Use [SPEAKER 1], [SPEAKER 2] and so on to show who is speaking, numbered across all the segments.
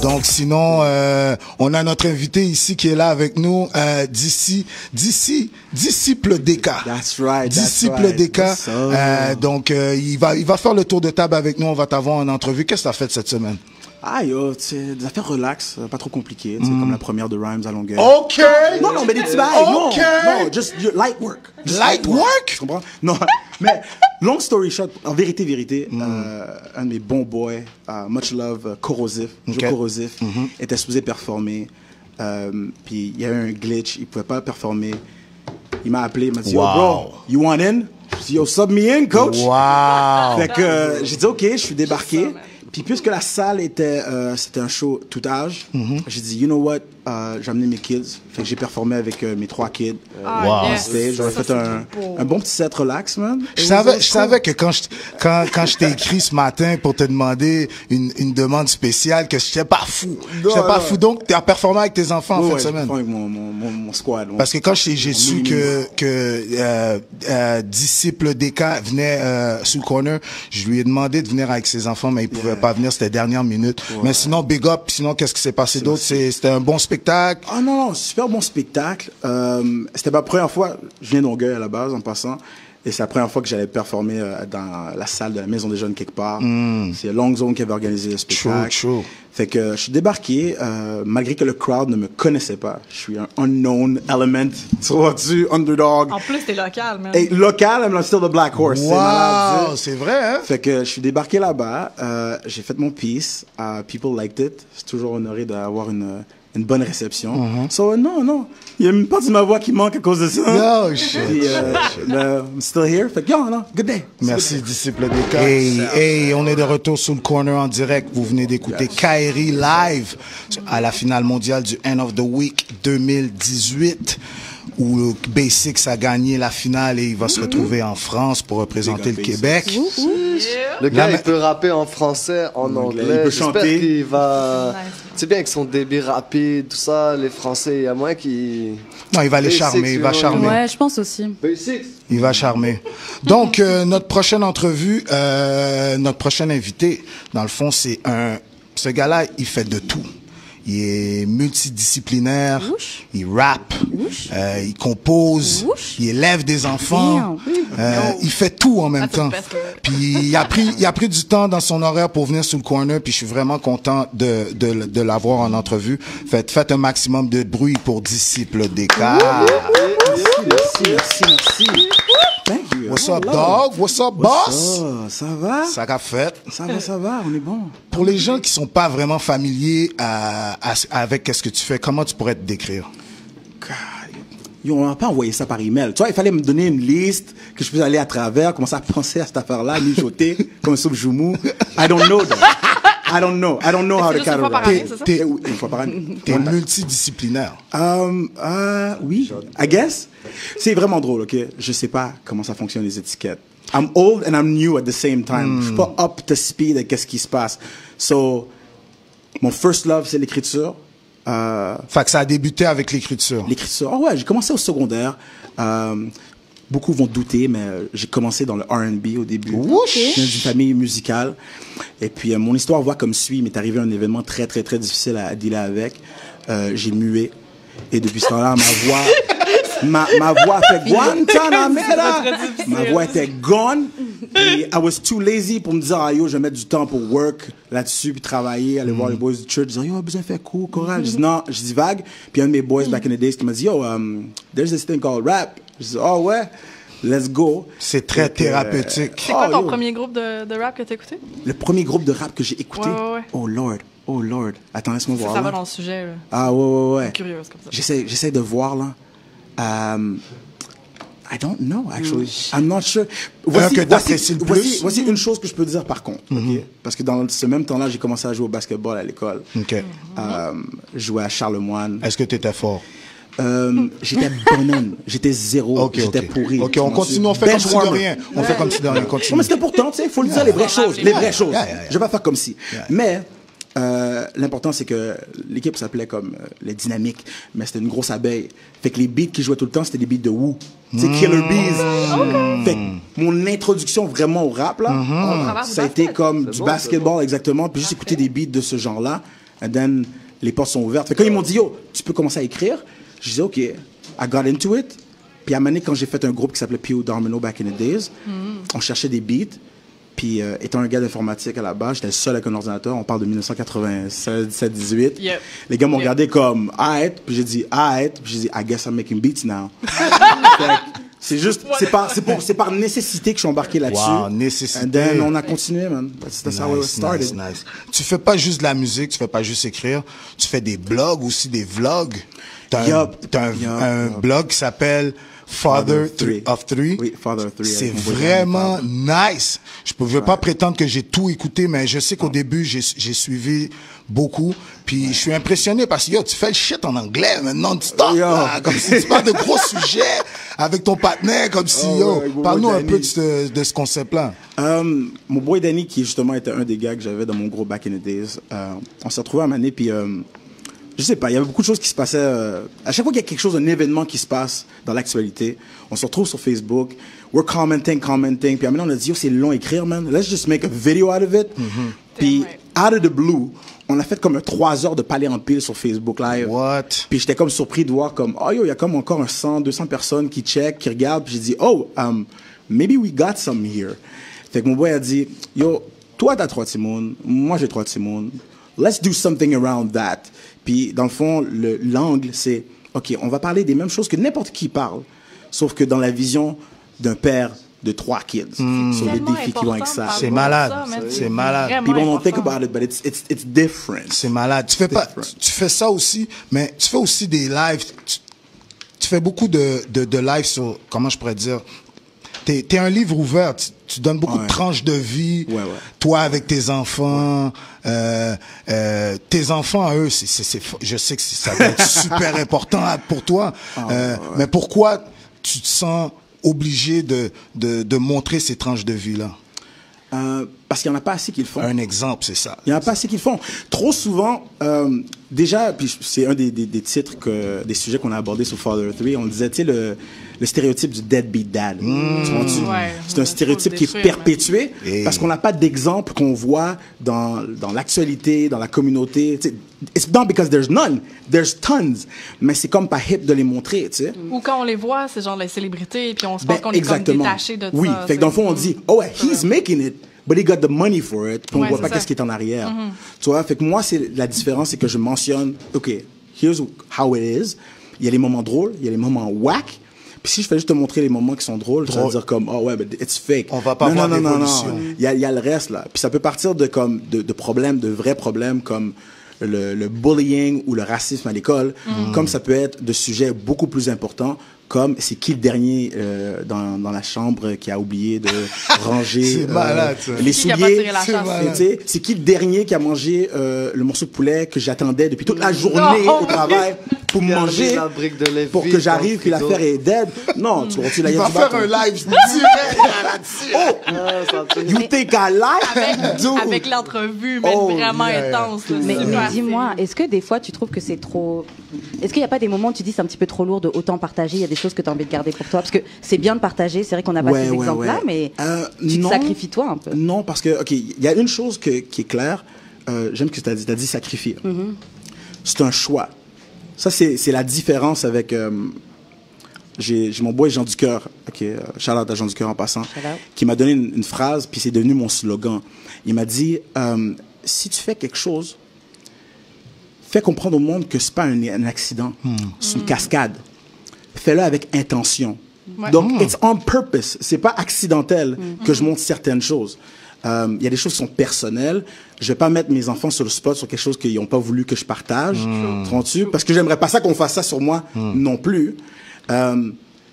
[SPEAKER 1] Donc sinon, on a notre invité ici qui est là avec nous, Disciple DK.
[SPEAKER 2] That's right.
[SPEAKER 1] Disciple DK. Donc il va faire le tour de table avec nous. On va t'avoir en entrevue. Qu'est-ce que t'as fait cette semaine?
[SPEAKER 2] Ah yo, c'est des affaires relax, pas trop compliquées, c'est comme la première de Rhymes à longueur.
[SPEAKER 1] OK.
[SPEAKER 2] Non, mais des petits bails, non, just light work.
[SPEAKER 1] Light work?
[SPEAKER 2] Tu comprends? Non, mais long story short, en vérité, un de mes bons boys, much love, Corrosif, Joe Corrosif, était supposé performer, puis il y a eu un glitch, il pouvait pas performer. Il m'a appelé, il m'a dit, yo bro, you want in? Je dis, yo, sub me in, coach.
[SPEAKER 1] Wow.
[SPEAKER 2] Fait que j'ai dit, OK, je suis débarqué. Puis puisque la salle était, c'était un show tout âge, j'ai dit, you know what, j'ai amené mes kids. Fait que j'ai performé avec mes 3 kids.
[SPEAKER 1] Wow.
[SPEAKER 2] J'aurais fait un bon petit set relax, man.
[SPEAKER 1] Je savais que quand je t'ai écrit ce matin pour te demander une demande spéciale, que j'étais pas fou. J'étais pas fou. Donc, tu as performé avec tes enfants en fin de semaine.
[SPEAKER 2] Avec mon squad.
[SPEAKER 1] Parce que quand j'ai su que Disciple DK venait sous le corner, je lui ai demandé de venir avec ses enfants, mais il pouvait pas venir, c'était dernière minute. Mais sinon, big up. Sinon, qu'est-ce qui s'est passé d'autre? C'était un bon spectacle?
[SPEAKER 2] Ah non, super bon spectacle. C'était ma première fois. Je viens d'Ongueuil à la base, en passant. Et c'est la première fois que j'allais performer dans la salle de la Maison des Jeunes quelque part. C'est Long Zone qui avait organisé le spectacle.
[SPEAKER 1] True.
[SPEAKER 2] Fait que je suis débarqué, malgré que le crowd ne me connaissait pas. Je suis un unknown element. Tu vois-tu, underdog.
[SPEAKER 3] En plus, t'es local, man.
[SPEAKER 2] Et local, I'm still the Black Horse.
[SPEAKER 1] Wow, c'est vrai, hein?
[SPEAKER 2] Fait que je suis débarqué là-bas. J'ai fait mon piece. People liked it. C'est toujours honoré d'avoir une bonne réception. So, non. Il y a une partie de ma voix qui manque à cause de ça.
[SPEAKER 1] No shit.
[SPEAKER 2] I'm still here. Fait que, good day.
[SPEAKER 1] Merci, Disciple DK. Hey, on est de retour sous le corner en direct. Vous venez d'écouter Kairi live à la finale mondiale du End of the Week 2018. Où Basics a gagné la finale et il va se retrouver en France pour représenter le Québec.
[SPEAKER 4] Le gars, il peut rapper en français, en anglais.
[SPEAKER 2] Il peut
[SPEAKER 4] J'espère
[SPEAKER 2] chanter.
[SPEAKER 4] qu'il va... C'est bien avec son débit rapide, tout ça, les Français, il y a moins qui...
[SPEAKER 1] Non, il va les charmer, il va charmer.
[SPEAKER 3] Ouais, je pense aussi.
[SPEAKER 4] Basics.
[SPEAKER 1] Il va charmer. Donc, notre prochaine entrevue, notre prochain invité, dans le fond, ce gars-là, il fait de tout. Il est multidisciplinaire, il rappe, il compose, il élève des enfants, il fait tout en même temps. Puis il a pris du temps dans son horaire pour venir sur le corner, puis je suis vraiment content de l'avoir en entrevue. Faites un maximum de bruit pour Disciple DK.
[SPEAKER 2] Merci. Thank you.
[SPEAKER 1] What's up, dog? What's up, boss?
[SPEAKER 2] Ça va?
[SPEAKER 1] Ça a fait.
[SPEAKER 2] Ça va, on est bon.
[SPEAKER 1] Pour les gens qui sont pas vraiment familiers avec ce que tu fais, comment tu pourrais te décrire?
[SPEAKER 2] Yo, on m'a pas envoyé ça par email. Tu vois, il fallait me donner une liste que je puisse aller à travers, commencer à penser à cette affaire-là, mijoter, comme Soup Joumou. I don't know how to categorize. Une fois par année.
[SPEAKER 1] T'es multidisciplinaire.
[SPEAKER 2] Oui, I guess. C'est vraiment drôle, ok? Je sais pas comment ça fonctionne les étiquettes. I'm old and I'm new at the same time. Je suis pas up to speed avec qu'est-ce qui se passe. So, mon first love, c'est l'écriture.
[SPEAKER 1] Fait que ça a débuté avec l'écriture.
[SPEAKER 2] L'écriture. Oh ouais, j'ai commencé au secondaire. Beaucoup vont douter, mais j'ai commencé dans le R&B au début. Je viens d'une famille musicale. Et puis, mon histoire va comme suit. Il m'est arrivé un événement très, très, très difficile à dealer avec. J'ai mué. Et depuis ce temps-là, ma voix a fait Guantanamera. Ma voix était gone. Et I was too lazy pour me dire, yo, je vais mettre du temps pour work là-dessus, puis travailler, aller voir les boys du church. Je dis, yo, besoin de faire cool, choral. Je dis, non, je dis vague. Puis un de mes boys back in the days qui m'a dit, yo, there's this thing called rap. Je dis, oh ouais, let's go.
[SPEAKER 1] C'est très thérapeutique.
[SPEAKER 3] C'est quoi ton premier groupe de rap que t'as écouté?
[SPEAKER 2] Le premier groupe de rap que j'ai écouté?
[SPEAKER 3] Ouais.
[SPEAKER 2] Oh Lord. Attends, laisse-moi voir.
[SPEAKER 3] Ça
[SPEAKER 2] là.
[SPEAKER 3] va dans le sujet, là.
[SPEAKER 2] Ah ouais.
[SPEAKER 3] Je suis curieuse comme ça.
[SPEAKER 2] J'essaie de voir, là. I don't know, actually. I'm not sure. Voici une chose que je peux dire par contre. Okay? Parce que dans ce même temps-là, j'ai commencé à jouer au basketball à l'école. Je jouais à Charlemagne.
[SPEAKER 1] Est-ce que tu étais fort?
[SPEAKER 2] J'étais bonhomme. J'étais zéro. J'étais pourri.
[SPEAKER 1] Ok, on continue, on fait comme si de rien. On fait comme si de rien. Continue.
[SPEAKER 2] Non, mais c'est important, tu sais, il faut le dire les vraies choses. Les vraies choses. Je vais pas faire comme si. Mais, l'important, c'est que l'équipe s'appelait comme les Dynamiques, mais c'était une grosse abeille. Fait que les beats qui jouaient tout le temps, c'était des beats de Woo. C'est Killer Bees. Fait que mon introduction vraiment au rap, là, ça a été comme du basketball, exactement, puis juste écouter des beats de ce genre-là. And then, les portes sont ouvertes. Fait que quand ils m'ont dit, yo, tu peux commencer à écrire, je disais, OK, I got into it. Puis à un moment donné, quand j'ai fait un groupe qui s'appelait P.O. Domino back in the days, on cherchait des beats. Puis étant un gars d'informatique à la base, j'étais le seul avec un ordinateur. On parle de 1996, 17, 18.
[SPEAKER 3] Yep.
[SPEAKER 2] Les gars m'ont regardé comme, alright. Puis j'ai dit, alright. Puis j'ai dit, I guess I'm making beats now. C'est juste, c'est par nécessité que je suis embarqué là-dessus.
[SPEAKER 1] Wow, nécessité.
[SPEAKER 2] And then, on a continué, man. That's how it started.
[SPEAKER 1] Nice. Tu fais pas juste de la musique, tu fais pas juste écrire, tu fais des blogs aussi, des vlogs. T'as un blog qui s'appelle Father of Three.
[SPEAKER 2] Oui, Father of Three.
[SPEAKER 1] C'est vraiment nice. Je pouvais pas prétendre que j'ai tout écouté, mais je sais qu'au début, j'ai suivi beaucoup. Puis je suis impressionné parce que yo, tu fais le shit en anglais non-stop. Comme si tu parles de gros sujets avec ton partenaire, comme si parle-nous un peu de ce concept-là.
[SPEAKER 2] Mon boy Danny, qui justement était un des gars que j'avais dans mon groupe back in the days, on s'est retrouvés à un moment donné, puis je sais pas, il y avait beaucoup de choses qui se passaient. À chaque fois qu'il y a quelque chose, un événement qui se passe dans l'actualité, on se retrouve sur Facebook, we're commenting. Puis à un moment donné, on a dit, yo, c'est long à écrire, man. Let's just make a video out of it. Puis, out of the blue, on a fait comme 3 heures de parler en pile sur Facebook Live.
[SPEAKER 1] What?
[SPEAKER 2] Puis j'étais comme surpris de voir comme, oh yo, il y a comme encore 100, 200 personnes qui check, qui regardent. Puis j'ai dit, oh, maybe we got some here. Fait que mon boy a dit, yo, toi t'as 3 Timon, moi j'ai 3 Timon. Let's do something around that. Puis, dans le fond, l'angle, c'est, OK, on va parler des mêmes choses que n'importe qui parle, sauf que dans la vision d'un père de 3 kids, sur les défis qui vont avec ça.
[SPEAKER 1] C'est malade. C'est malade.
[SPEAKER 2] People don't think about it, but it's different.
[SPEAKER 1] C'est malade. Tu fais ça aussi, mais tu fais aussi des lives. Tu fais beaucoup de lives sur, comment je pourrais dire, t'es un livre ouvert. Tu donnes beaucoup de tranches de vie.
[SPEAKER 2] Ouais.
[SPEAKER 1] Toi avec tes enfants, tes enfants, eux, je sais que ça va être super important pour toi. Mais pourquoi tu te sens obligé de montrer ces tranches de vie-là?
[SPEAKER 2] Parce qu'il n'y en a pas assez qui le font.
[SPEAKER 1] Un exemple, c'est ça.
[SPEAKER 2] Il n'y en a pas assez qui le font. Trop souvent, déjà, puis c'est un des titres, des sujets qu'on a abordés sur Father 3, on disait, tu sais, le stéréotype du deadbeat dad. C'est un stéréotype qui est perpétué parce qu'on n'a pas d'exemple qu'on voit dans l'actualité, dans la communauté. Tu sais, it's not because there's none, there's tons. Mais c'est comme pas hip de les montrer, tu sais.
[SPEAKER 3] Ou quand on les voit, c'est genre les célébrités, puis on se pense qu'on est comme détaché de ça.
[SPEAKER 2] Oui, fait que dans le fond, on dit, oh ouais, he's making it. But he got the money for it. Puis on voit pas qu'est-ce qui est en arrière. Tu vois, fait que moi, la différence, c'est que je mentionne, OK, here's how it is. Il y a les moments drôles, il y a les moments whack. Puis si je fais juste te montrer les moments qui sont drôles, tu vas dire comme, oh ouais, but it's fake.
[SPEAKER 1] On va pas voir l'évolution.
[SPEAKER 2] Non. Il y a le reste, là. Puis ça peut partir de problèmes, de vrais problèmes comme le bullying ou le racisme à l'école, comme ça peut être de sujets beaucoup plus importants, comme c'est qui le dernier dans la chambre qui a oublié de ranger les souliers. C'est qui le dernier qui a mangé le morceau de poulet que j'attendais depuis toute la journée au travail pour manger, pour que j'arrive puis l'affaire est dead. Non, tu vois,
[SPEAKER 1] il va faire un live direct.
[SPEAKER 2] You think I lie?
[SPEAKER 3] Avec l'entrevue, mais vraiment intense.
[SPEAKER 5] Mais dis-moi, est-ce que des fois tu trouves que c'est trop... Est-ce qu'il n'y a pas des moments où tu dis c'est un petit peu trop lourd de autant partager? Il y a des choses que tu as envie de garder pour toi? Parce que c'est bien de partager, c'est vrai qu'on n'a pas ces exemples-là, mais tu te sacrifies toi un peu.
[SPEAKER 2] Non, parce que, OK, il y a une chose qui est claire. J'aime que tu as dit sacrifier. C'est un choix. Ça, c'est la différence avec... j'ai mon boy Jean Ducœur, shout-out à Jean Ducœur en passant, qui m'a donné une phrase, puis c'est devenu mon slogan. Il m'a dit, si tu fais quelque chose, fais comprendre au monde que c'est pas un accident, c'est une cascade. Fais-le avec intention. Donc, it's on purpose. C'est pas accidentel que je montre certaines choses. Il y a des choses qui sont personnelles. Je vais pas mettre mes enfants sur le spot sur quelque chose qu'ils n'ont pas voulu que je partage. Parce que j'aimerais pas ça qu'on fasse ça sur moi non plus.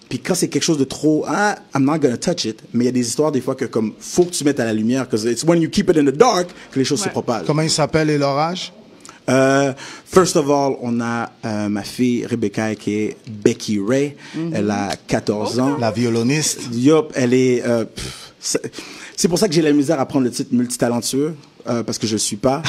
[SPEAKER 2] Puis quand c'est quelque chose de trop, I'm not gonna touch it. Mais il y a des histoires des fois que comme faut que tu mettes à la lumière, because it's when you keep it in the dark que les choses se propagent.
[SPEAKER 1] Comment il s'appelle et leur âge?
[SPEAKER 2] First of all, on a ma fille Rebecca qui est Becky Ray. Elle a 14 ans.
[SPEAKER 1] La violoniste.
[SPEAKER 2] Yup, elle est... c'est pour ça que j'ai la misère à prendre le titre multitalentueux, parce que je le suis pas.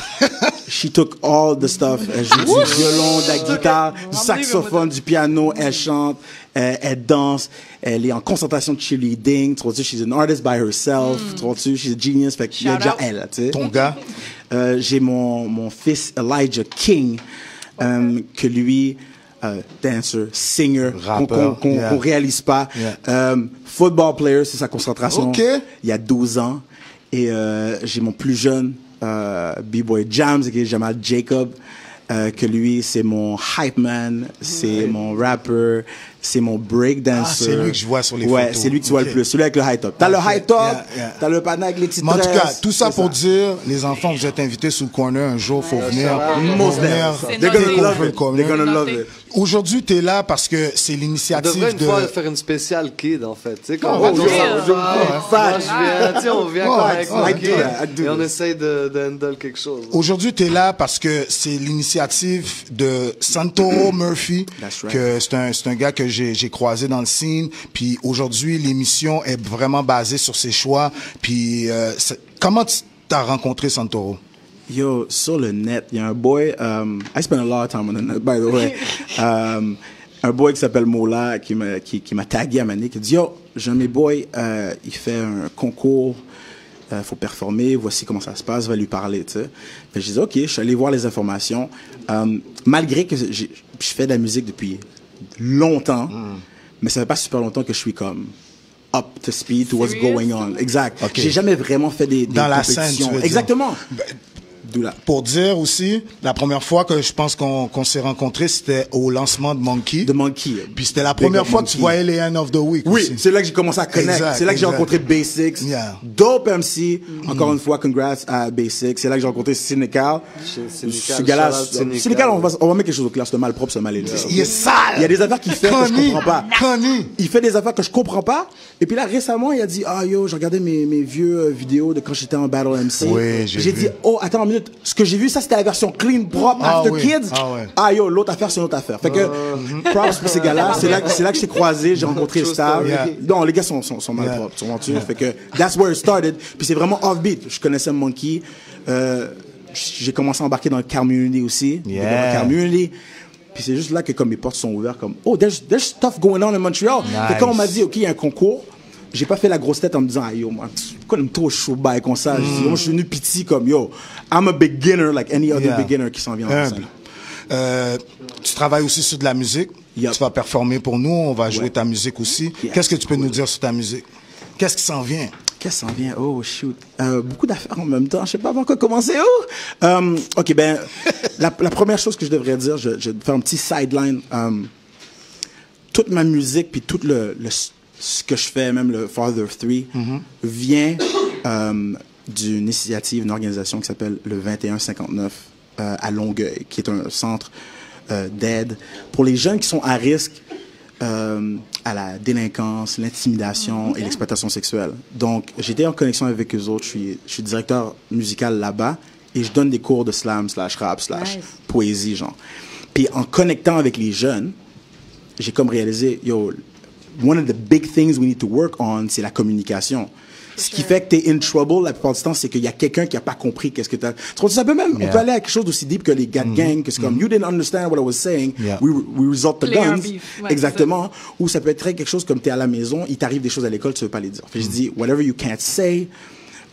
[SPEAKER 2] Je she took all the stuff. Elle joue du violon, de la guitare, du saxophone, du piano. Elle chante, elle danse. Elle est en concentration de cheerleading. Tu vois, she's an artist by herself. Tu vois, she's a genius. Fait qu'il y a déjà elle, tu sais.
[SPEAKER 1] Ton gars?
[SPEAKER 2] J'ai mon fils Elijah King, que lui, dancer, singer, qu'on réalise pas. Football player, c'est sa concentration. Il y a 12 ans. Et j'ai mon plus jeune B-boy Jams, qui est Jamal Jacob, que lui, c'est mon hype man, c'est mon rapper, c'est mon breakdancer.
[SPEAKER 1] C'est lui que je vois sur les photos.
[SPEAKER 2] Ouais, c'est lui que tu vois le plus, celui avec le high top. T'as le high top, t'as le panneau avec les petites tresses.
[SPEAKER 1] En tout cas, tout ça pour dire, les enfants, vous êtes invités sous le corner un jour, faut venir.
[SPEAKER 2] They're gonna love it.
[SPEAKER 1] Aujourd'hui, t'es là parce que c'est l'initiative
[SPEAKER 4] de... On devrait une fois faire une spéciale kid, en fait. Tu sais, quand on vient avec nos kids et on essaye de handle quelque chose.
[SPEAKER 1] Aujourd'hui, t'es là parce que c'est l'initiative de Santoro Murphy, que c'est un gars que j'ai croisé dans le scene. Puis aujourd'hui, l'émission est vraiment basée sur ses choix. Puis comment tu t'as rencontré Santoro?
[SPEAKER 2] Yo, sur le net, il y a un boy, I spend a lot of time on the net, by the way. Un boy qui s'appelle Mola, qui m'a tagué à Mané, qui dit, yo, j'ai un mes boy, il fait un concours, faut performer, voici comment ça se passe, va lui parler, tu sais. Je dis, ok, je suis allé voir les informations. Malgré que je fais de la musique depuis longtemps, mais ça fait pas super longtemps que je suis comme up to speed to what's going on. Exact. Okay. J'ai jamais vraiment fait des
[SPEAKER 1] dans la
[SPEAKER 2] compétitions.
[SPEAKER 1] Scène, tu veux
[SPEAKER 2] exactement.
[SPEAKER 1] Pour dire aussi, la première fois que je pense qu'on s'est rencontrés, c'était au lancement de Monkey. Puis c'était la première fois que tu voyais les End of the Week.
[SPEAKER 2] Oui, c'est là que j'ai commencé à connecter. C'est là que j'ai rencontré Basics. Dope MC. Encore une fois, congrats à Basics. C'est là que j'ai rencontré Cynical. Ce gars-là, Cynical, on va mettre quelque chose au clair. C'est un malpropre, c'est un mal élevé.
[SPEAKER 1] Il est sale.
[SPEAKER 2] Il y a des affaires qu'il fait que je comprends pas. Il fait des affaires que je comprends pas. Et puis là, récemment, il a dit, ah yo, j'ai regardé mes vieux vidéos de quand j'étais en Battle MC.
[SPEAKER 1] Oui,
[SPEAKER 2] j'ai dit, oh, attends une minute. Ce que j'ai vu, ça, c'était la version clean, propre, after kids. Ah yo, l'autre affaire, c'est une autre affaire. Fait que, props pour ces gars-là. C'est là que je t'ai croisé, j'ai rencontré Star. Non, les gars sont mal propres, sont mentures. Fait que, that's where it started. Puis c'est vraiment offbeat. Je connaissais Monkey. J'ai commencé à embarquer dans le community aussi. Dans le community. Puis c'est juste là que comme mes portes sont ouvertes, comme, oh, there's stuff going on in Montreal. Fait que quand on m'a dit, OK, il y a un concours, j'ai pas fait la grosse tête en me disant, ah yo, moi, pourquoi on me trop chaud bail comme ça? Moi, je suis venu petit comme, yo, I'm a beginner like any other beginner qui s'en vient en scène.
[SPEAKER 1] Tu travailles aussi sur de la musique. Tu vas performer pour nous, on va jouer ta musique aussi. Qu'est-ce que tu peux nous dire sur ta musique? Qu'est-ce qui s'en vient?
[SPEAKER 2] Qu'est-ce qui s'en vient? Oh, shoot. Beaucoup d'affaires en même temps. Je sais pas par quoi commencer. OK, ben, la première chose que je devrais dire, je vais faire un petit sideline. Toute ma musique, puis tout ce que je fais, même le Father of Three, vient d'une initiative, une organisation qui s'appelle le 2159 à Longueuil, qui est un centre d'aide pour les jeunes qui sont à risque à la délinquance, l'intimidation et l'exploitation sexuelle. Donc, j'étais en connexion avec eux autres. Je suis directeur musical là-bas et je donne des cours de slam /rap / poésie, genre. Puis en connectant avec les jeunes, j'ai comme réalisé, yo, one of the big things we need to work on, c'est la communication. Ce qui fait que t'es in trouble la plupart du temps, c'est qu'il y a quelqu'un qui a pas compris qu'est-ce que t'as. Ça peut même, on peut aller à quelque chose d'aussi deep que les gars de gang, que c'est comme, you didn't understand what I was saying, we resort to guns. Exactement. Ou ça peut être quelque chose comme t'es à la maison, il t'arrive des choses à l'école, tu veux pas les dire. Fait que je dis, whatever you can't say,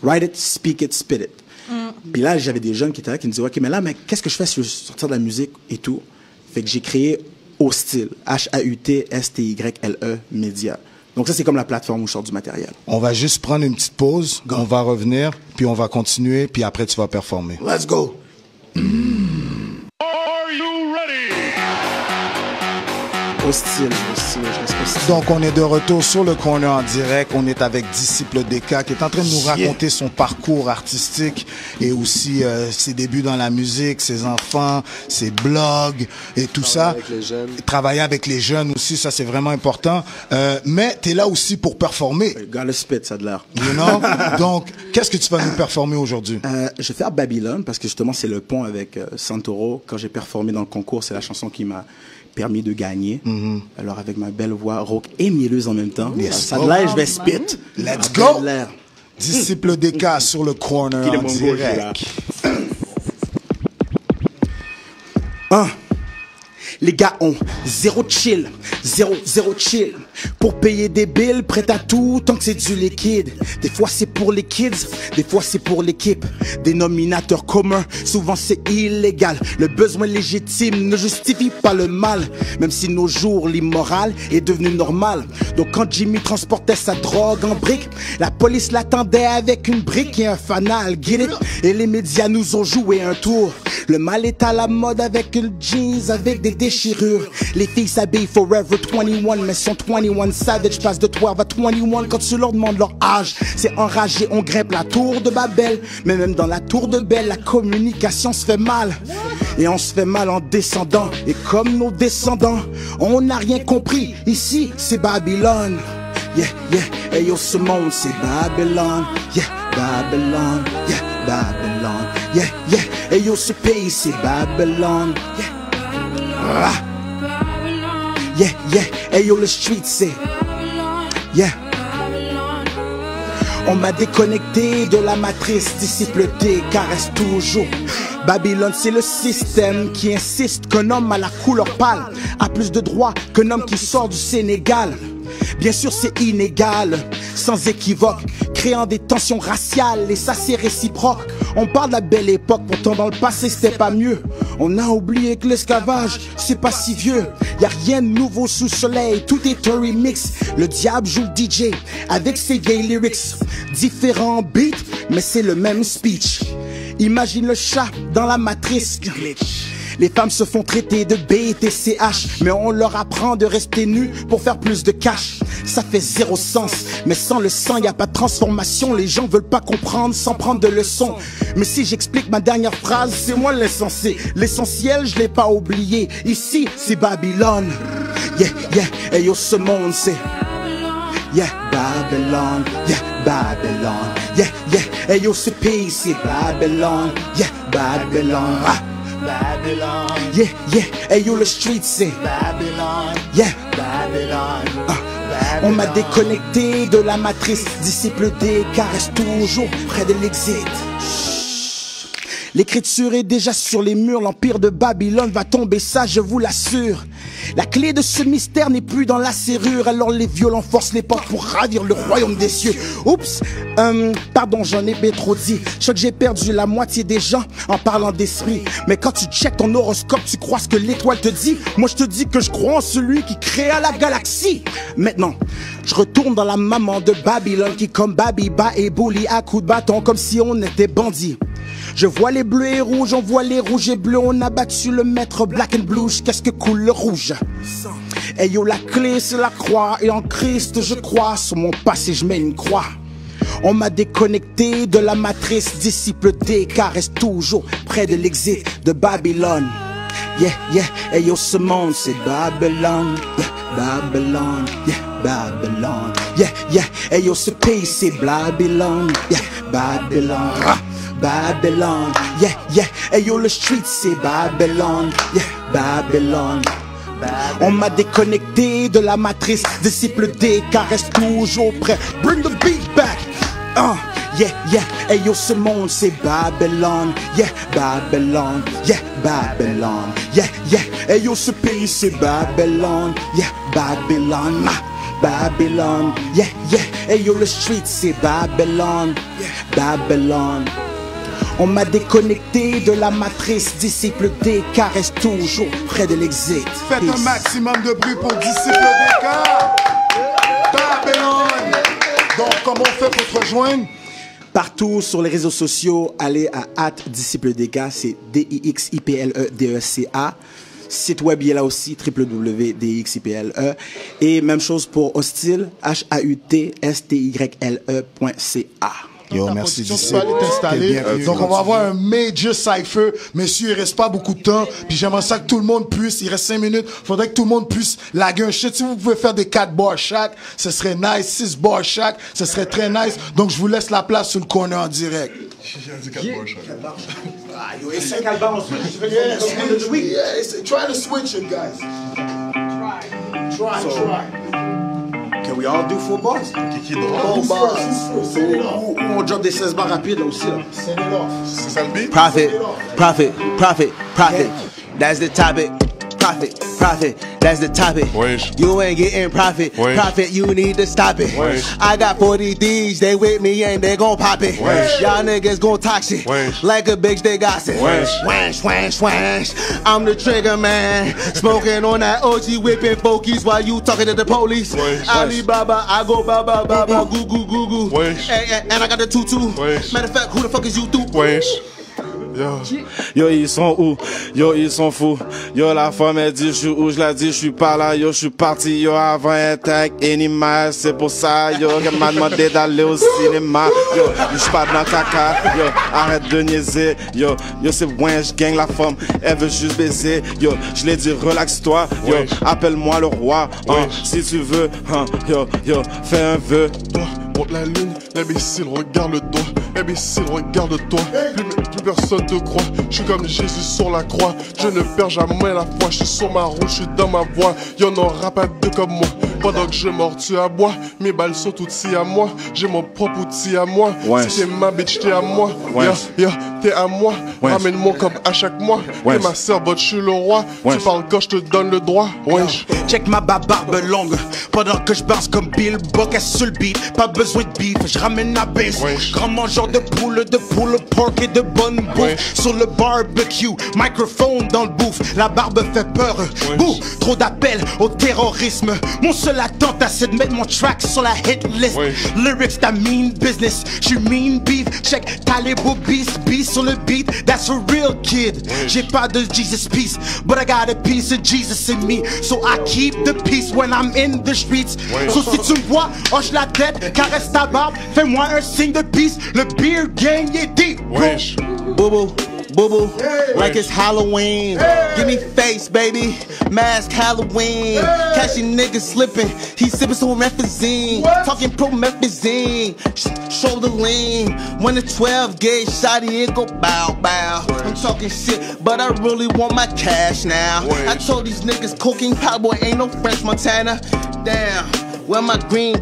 [SPEAKER 2] write it, speak it, spit it. Puis là, j'avais des jeunes qui étaient là, qui me disaient, OK, mais là, mais qu'est-ce que je fais si je veux sortir de la musique et tout? Fait que j'ai créé Hautstyle, HAUTSTYLE Média. Donc ça, c'est comme la plateforme où je sors du matériel.
[SPEAKER 1] On va juste prendre une petite pause, on va revenir, puis on va continuer, puis après, tu vas performer.
[SPEAKER 2] Let's go!
[SPEAKER 6] Are you ready?
[SPEAKER 2] Hautstyle.
[SPEAKER 1] Donc, on est de retour sur le corner en direct. On est avec Disciple DK qui est en train de nous raconter son parcours artistique et aussi ses débuts dans la musique, ses enfants, ses blogs et tout ça. Travailler avec les jeunes aussi, ça c'est vraiment important. Mais tu es là aussi pour performer.
[SPEAKER 2] Gotta spit, ça a de l'air.
[SPEAKER 1] You know? Donc, qu'est-ce que tu vas nous performer aujourd'hui?
[SPEAKER 2] Je vais faire Babylone parce que justement c'est le pont avec Santoro. Quand j'ai performé dans le concours, c'est la chanson qui m'a permis de gagner. Alors avec ma belle voix rauque et mielleuse en même temps. Ça de l'air, je vais spit.
[SPEAKER 1] Let's go! Disciple DK sur le corner en direct.
[SPEAKER 2] Les gars ont zéro chill, zéro chill. Pour payer des bills, prêt à tout tant que c'est du liquide. Des fois c'est pour les kids, des fois c'est pour l'équipe. Dénominateur commun, souvent c'est illégal. Le besoin légitime ne justifie pas le mal. Même si nos jours l'immoral est devenu normal. Donc quand Jimmy transportait sa drogue en brique, la police l'attendait avec une brique et un fanal, get it? Et les médias nous ont joué un tour. Le mal est à la mode avec une jeans, avec des déchirures. Les filles s'habillent Forever 21, mais sont 21 Savage. Passe de 12 à 21 quand tu leur demandes leur âge. C'est enragé, on grimpe la tour de Babel. Mais même dans la tour de Babel, la communication se fait mal. Et on se fait mal en descendant. Et comme nos descendants, on n'a rien compris. Ici, c'est Babylone. Yeah, yeah, hey yo, ce monde, c'est Babylone. Yeah, Babylone, yeah, Babylone. Yeah, yeah, hey yo, ce pays, c'est Babylone. Yeah. Ah. Yeah, yeah, hey yo, le street c'est yeah. On m'a déconnecté de la matrice, disciple D, caresse toujours. Babylone, c'est le système qui insiste qu'un homme à la couleur pâle a plus de droits qu'un homme qui sort du Sénégal. Bien sûr c'est inégal, sans équivoque, créant des tensions raciales et ça c'est réciproque. On parle de la belle époque, pourtant dans le passé c'était pas mieux. On a oublié que l'esclavage c'est pas si vieux. Y a rien de nouveau sous le soleil, tout est un remix. Le diable joue le DJ avec ses vieilles lyrics. Différents beats, mais c'est le même speech. Imagine le chat dans la matrice. Les femmes se font traiter de BTCH, mais on leur apprend de rester nus pour faire plus de cash. Ça fait zéro sens, mais sans le sang, y a pas de transformation. Les gens veulent pas comprendre sans prendre de leçons. Mais si j'explique ma dernière phrase, c'est moi l'insensé. L'essentiel, je l'ai pas oublié. Ici, c'est Babylone. Yeah, yeah, hey yo, ce monde, c'est yeah, Babylone, yeah, Babylone. Yeah, yeah, hey yo, ce pays, c'est Babylone. Yeah, Babylone. Ah. Babylon, yeah, yeah, hey yo, le street c'est Babylon, yeah, Babylon. On m'a déconnecté de la matrice, disciple D, caresse toujours près de l'exit. L'écriture est déjà sur les murs, l'empire de Babylone va tomber, ça je vous l'assure. La clé de ce mystère n'est plus dans la serrure, alors les violents forcent les portes pour ravir le royaume des cieux. Oups, pardon, j'en ai bien trop dit. Je sais que j'ai perdu la moitié des gens en parlant d'esprit. Mais quand tu checkes ton horoscope, tu crois ce que l'étoile te dit. Moi je te dis que je crois en celui qui créa la galaxie. Maintenant, je retourne dans la maman de Babylone qui comme Babiba et Bully à coups de bâton comme si on était bandits. Je vois les bleus et rouges, on voit les rouges et bleus. On a battu le maître black and blue. Qu'est-ce que coule le rouge? Hey yo, la clé c'est la croix. Et en Christ je crois. Sur mon passé je mets une croix. On m'a déconnecté de la matrice. Disciple D, caresse toujours près de l'exit de Babylone. Yeah, yeah, hey yo, ce monde c'est Babylone. Yeah, Babylone, yeah, Babylone. Yeah, yeah, hey yo, ce pays c'est Babylone. Yeah, Babylone. Babylon, yeah, yeah, hey yo, le street c'est Babylon, yeah, Babylon. On m'a déconnecté de la matrice, disciple D, caresse toujours près, bring the beat back. Yeah, yeah, hey yo, ce monde c'est Babylon, yeah, Babylon, yeah, Babylon, yeah, yeah, hey yo, ce pays c'est Babylon, yeah, Babylon. Babylon, yeah, yeah, hey yo, le street c'est Babylon, yeah, Babylon. On m'a déconnecté de la matrice, disciple D, caresse toujours près de l'exit.
[SPEAKER 1] Faites un maximum de bruit pour disciple D, Babylone. Donc, comment on fait pour te rejoindre?
[SPEAKER 2] Partout sur les réseaux sociaux, allez à @discipledeka, c'est DIXIPLEDECA. Site web, il est là aussi, www.dixiple. Et même chose pour Hostile, HAUTSTYLE.ca.
[SPEAKER 1] Yo, merci Disciple. Donc on va avoir un major cypher. Messieurs, il reste pas beaucoup de temps. Puis j'aimerais ça que tout le monde puisse, il reste 5 minutes, faudrait que tout le monde puisse laguer un shit. Si vous pouvez faire des 4 bars chaque, ce serait nice. 6 bars chaque, ce serait très nice. Donc je vous laisse la place sur le corner en direct.
[SPEAKER 6] J'ai dit 4 bars chaque.
[SPEAKER 1] Try to switch it, guys. Try.
[SPEAKER 2] Can we all do 4 bars?
[SPEAKER 6] Qui drôle.
[SPEAKER 2] Ou on drop des 16 bars rapides là aussi là.
[SPEAKER 1] Send it off.
[SPEAKER 6] C'est ça le beat?
[SPEAKER 2] Profit.
[SPEAKER 7] that's the topic. Profit, profit, that's the topic. You ain't getting profit, profit, you need to stop it. I got 40 D's, they with me and they gon' pop it. Y'all niggas gon' talk shit, like a bitch they gossip. Swash, swash, swash, I'm the trigger man. Smoking on that OG, whipping fokies while you talking to the police. Alibaba, I go baba, baba, goo, goo, goo, goo. And I got the tutu. Matter of fact, who the fuck is you too?
[SPEAKER 8] Yo, ils sont où? Yo, ils sont fous. Yo, la femme elle dit je suis où? Je la dis je suis pas là. Yo, je suis parti. Yo, avant un tag animal. C'est pour ça. Yo, qu'elle m'a demandé d'aller au cinéma. Yo, je suis pas dans caca. Yo, arrête de niaiser. Yo, c'est ouais, je gagne la femme. Elle veut juste baiser. Yo, je l'ai dit relaxe-toi. Yo, appelle-moi le roi. Si tu veux. Yo, fais un vœu.
[SPEAKER 6] Monte la ligne, l'imbécile regarde le doigt. Imbécile regarde-toi, plus personne te croit. Je suis comme Jésus sur la croix. Je ne perds jamais la foi. Je suis sur ma route, je suis dans ma voie. Y'en aura pas deux comme moi. Pendant que je mords, tu aboies. Mes balles sont toutes si à moi. J'ai mon propre outil à moi. Si t'es ma bitch, t'es à moi. T'es à moi. Ramène-moi comme à chaque mois. T'es ma serbotte, je suis le roi. Tu parles quand je te donne le droit.
[SPEAKER 7] Check ma barbe longue. Pendant que je bounce comme Bill Buck sur le beat. Pas besoin de beef, je ramène la baisse. Grand mangeur de poule, pork et de bonne bouffe. Sur le barbecue, microphone dans le bouffe. La barbe fait peur. Bouh, trop d'appels au terrorisme. Mon seul attente, c'est de mettre mon track sur la hit list. Lyrics, that mean business. J'suis mean beef. Check Talibou beast sur le beat. That's a real kid. J'ai pas de Jesus peace, but I got a piece of Jesus in me. So I keep the peace when I'm in the streets. So si tu me vois, hoche la tête, caresse ta barbe, fais-moi un signe de peace. Le beer gang est deep. Boo boo, like it's Halloween. Give me face, baby. Mask Halloween. Catching niggas slipping. He sipping some methazine. Talking promethazine. Shoulder lean. When the 12 gauge shotty, it go bow bow. I'm talking shit, but I really want my cash now. I told these niggas cocaine cowboy ain't no French Montana. Damn. Where my green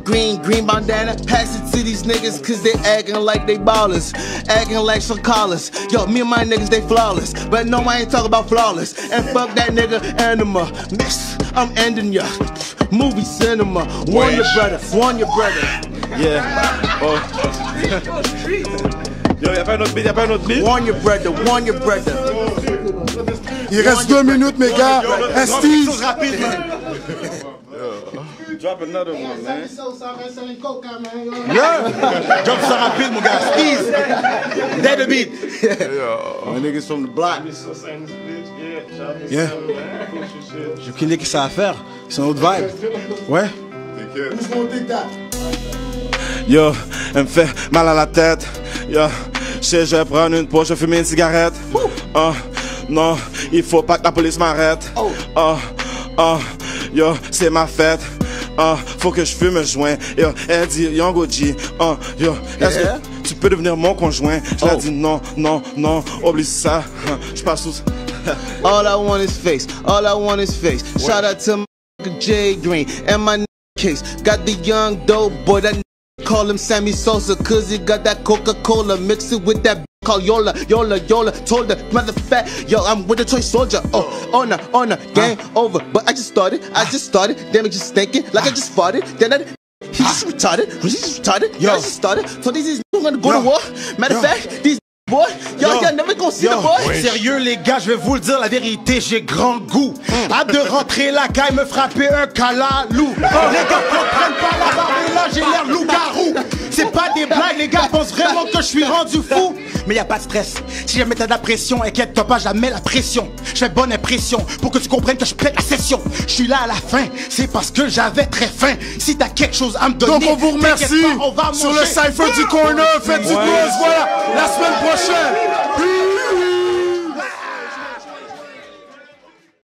[SPEAKER 7] bandana? Pass it to these niggas cause they acting like they ballers. Acting like some callers. Yo, me and my niggas, they flawless. But no, I ain't talking about flawless. And fuck that nigga Anima. Miss, I'm ending ya. Movie cinema. Warn your brother, warn your brother.
[SPEAKER 8] Yo, y'a pas un autre beat,
[SPEAKER 7] Warn your brother, warn your brother.
[SPEAKER 1] Il reste 2 minutes, mes gars. Estis.
[SPEAKER 8] Drop another one, man.
[SPEAKER 7] Drop ça rapide, mon gars. Steez. Dead the beat.
[SPEAKER 8] My niggas from the block.
[SPEAKER 2] J'ai aucune idée que ça à faire. C'est un autre vibe. Ouais.
[SPEAKER 8] Yo, elle me fait mal à la tête. Yo, je vais prendre une pause, je vais fumer une cigarette. Non, il faut pas que la police m'arrête. Yo, c'est ma fête. Faut que je fume un joint. Yo, elle dit, Young OG. Yo, est-ce que tu peux devenir mon conjoint? Je l'ai dit non, oublie ça. Je passe sous.
[SPEAKER 7] All I want is face. All I want is face. Shout out to my Jay Green and my case. Got the young dope boy that call him Sammy Sosa, cause he got that Coca-Cola. Mix it with that called Yola. Told the mother fat, yo, I'm with the toy soldier. On a, game over. But I just started. Damn it, just thinking like I just farted. Then he just retarded. Yo, I just started. So these niggas gonna go to war. Matter of fact, these boy, y'all never gonna see the boy.
[SPEAKER 2] Sérieux les gars, je vais vous le dire la vérité, j'ai grand goût. Hâte de rentrer la caille, me frapper un calalou. Les gars comprennent pas la barbe et là j'ai l'air loup-garou. C'est pas des blagues, les gars pensent vraiment que je suis rendu fou. Mais y a pas de stress, si jamais t'as de la pression, inquiète-toi pas, jamais la pression. Je fais bonne impression pour que tu comprennes que je pète la session. Je suis là à la fin, c'est parce que j'avais très faim. Si t'as quelque chose à me donner,
[SPEAKER 1] donc on vous remercie
[SPEAKER 2] pas, on va
[SPEAKER 1] sur le Cypher du Corner. Faites du buzz, voilà, la semaine prochaine.